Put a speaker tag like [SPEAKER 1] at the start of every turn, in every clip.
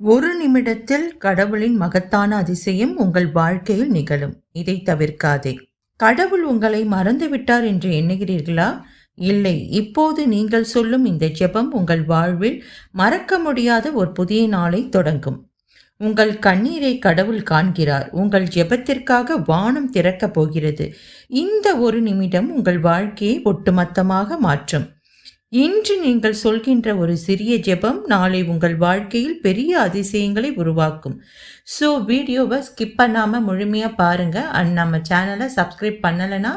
[SPEAKER 1] ஒரு நிமிடத்தில் கடவுளின் மகத்தான அதிசயம் உங்கள் வாழ்க்கையில் நிகழும். இதை தவிர்க்காதே. கடவுள் உங்களை மறந்துவிட்டார் என்று எண்ணுகிறீர்களா? இல்லை. இப்போது நீங்கள் சொல்லும் இந்த ஜெபம் உங்கள் வாழ்வில் மறக்க முடியாத ஒரு புதிய நாளை தொடங்கும். உங்கள் கண்ணீரை கடவுள் காண்கிறார். உங்கள் ஜெபத்திற்காக வானம் திறக்கப் போகிறது. இந்த ஒரு நிமிடம் உங்கள் வாழ்க்கையை ஒட்டுமொத்தமாக மாற்றும். இன்று நீங்கள் சொல்கின்ற ஒரு சிறிய ஜெபம் நாளை உங்கள் வாழ்க்கையில் பெரிய அதிசயங்களை உருவாக்கும். ஸோ வீடியோவை ஸ்கிப் பண்ணாமல் முழுமையாக பாருங்கள். அண்ட் நம்ம சேனலை சப்ஸ்கிரைப் பண்ணலைன்னா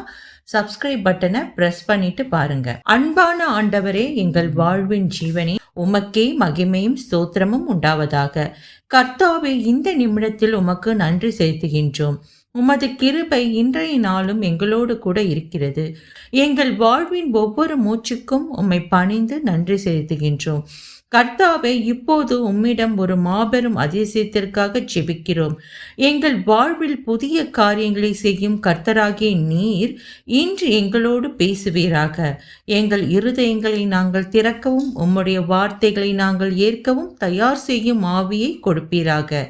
[SPEAKER 1] சப்ஸ்கிரைப் பட்டனை ப்ரெஸ் பண்ணிட்டு பாருங்க. அன்பான ஆண்டவரே, எங்கள் வாழ்வின் ஜீவனே, உமக்கே மகிமையும் ஸ்தோத்திரமும் உண்டாவதாக. கர்த்தாவே, இந்த நிமிடத்தில் உமக்கு நன்றி செலுத்துகின்றோம். உமது கிருபை இன்றைய நாளும் எங்களோடு கூட இருக்கிறது. எங்கள் வாழ்வின் ஒவ்வொரு மூச்சுக்கும் உம்மை பணிந்து நன்றி செலுத்துகின்றோம். கர்த்தாவே, இப்போது உம்மிடம் ஒரு மாபெரும் அதிசயத்திற்காக ஜெபிக்கிறோம். எங்கள் வாழ்வில் புதிய காரியங்களை செய்யும் கர்த்தராகிய நீர் இன்று எங்களோடு பேசுவீராக. எங்கள் இருதயங்களை நாங்கள் திறக்கவும் உம்முடைய வார்த்தைகளை நாங்கள் ஏற்கவும் தயார் செய்யும் ஆவியை கொடுப்பீராக.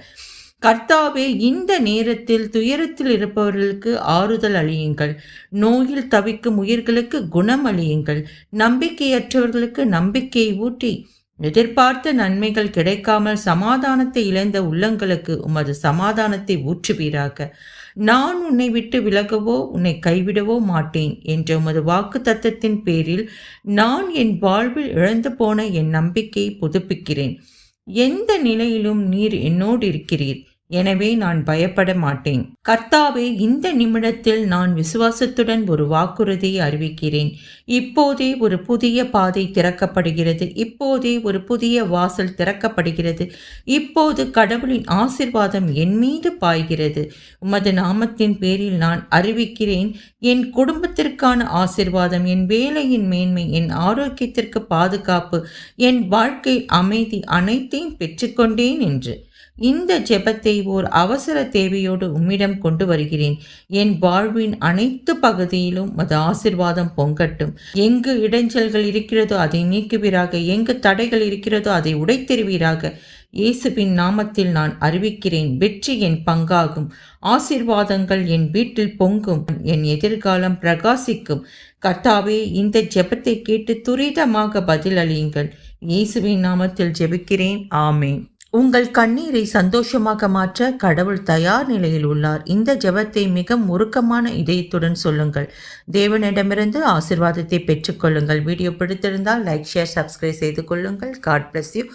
[SPEAKER 1] கர்த்தாவே, இந்த நேரத்தில் துயரத்தில் இருப்பவர்களுக்கு ஆறுதல் அளியுங்கள். நோயில் தவிக்கும் உயிர்களுக்கு குணம் அளியுங்கள். நம்பிக்கையற்றவர்களுக்கு நம்பிக்கையை ஊட்டி எதிர்பார்த்த நன்மைகள் கிடைக்காமல் சமாதானத்தை இழந்த உள்ளங்களுக்கு உமது சமாதானத்தை ஊற்றுவீராக. நான் உன்னை விட்டு விலகவோ உன்னை கைவிடவோ மாட்டேன் என்ற உமது வாக்கு தத்தத்தின் பேரில் நான் என் வாழ்வில் இழந்து போன என் நம்பிக்கையை புதுப்பிக்கிறேன். எந்த நிலையிலும் நீர் என்னோடு இருக்கிறீர். எனவே நான் பயப்பட மாட்டேன். கர்த்தாவே, இந்த நிமிடத்தில் நான் விசுவாசத்துடன் ஒரு வாக்குறுதியை அறிவிக்கிறேன். இப்போதே ஒரு புதிய பாதை திறக்கப்படுகிறது. இப்போதே ஒரு புதிய வாசல் திறக்கப்படுகிறது. இப்போது கடவுளின் ஆசீர்வாதம் என் மீது பாய்கிறது. உமது நாமத்தின் பேரில் நான் அறிவிக்கிறேன். என் குடும்பத்திற்கான ஆசீர்வாதம், என் வேலையின் மேன்மை, என் ஆரோக்கியத்திற்கு பாதுகாப்பு, என் வாழ்க்கை அமைதி அனைத்தையும் பெற்றுக்கொண்டேன் என்று இந்த ஜெபத்தை ஓர் அவசர தேவையோடு உம்மிடம் கொண்டு வருகிறேன். என் வாழ்வின் அனைத்து பகுதியிலும் அது ஆசீர்வாதம் பொங்கட்டும். எங்கு இடைஞ்சல்கள் இருக்கிறதோ அதை நீக்குவீராக. எங்கு தடைகள் இருக்கிறதோ அதை உடைத்தெறிவீராக. இயேசுவின் நாமத்தில் நான் அறிவிக்கிறேன். வெற்றி என் பங்காகும். ஆசீர்வாதங்கள் என் வீட்டில் பொங்கும். என் எதிர்காலம் பிரகாசிக்கும். கர்த்தாவே, இந்த ஜெபத்தை கேட்டு துரிதமாக பதில் அளியுங்கள். இயேசுவின் நாமத்தில் ஜெபிக்கிறேன். ஆமேன். உங்கள் கண்ணீரை சந்தோஷமாக மாற்ற கடவுள் தயார் நிலையில் உள்ளார். இந்த ஜெபத்தை மிக உருக்கமான இதயத்துடன் சொல்லுங்கள். தேவனிடமிருந்து ஆசீர்வாதத்தை பெற்றுக்கொள்ளுங்கள். வீடியோ பிடித்திருந்தால் லைக், ஷேர், சப்ஸ்கிரைப் செய்து கொள்ளுங்கள். God bless you.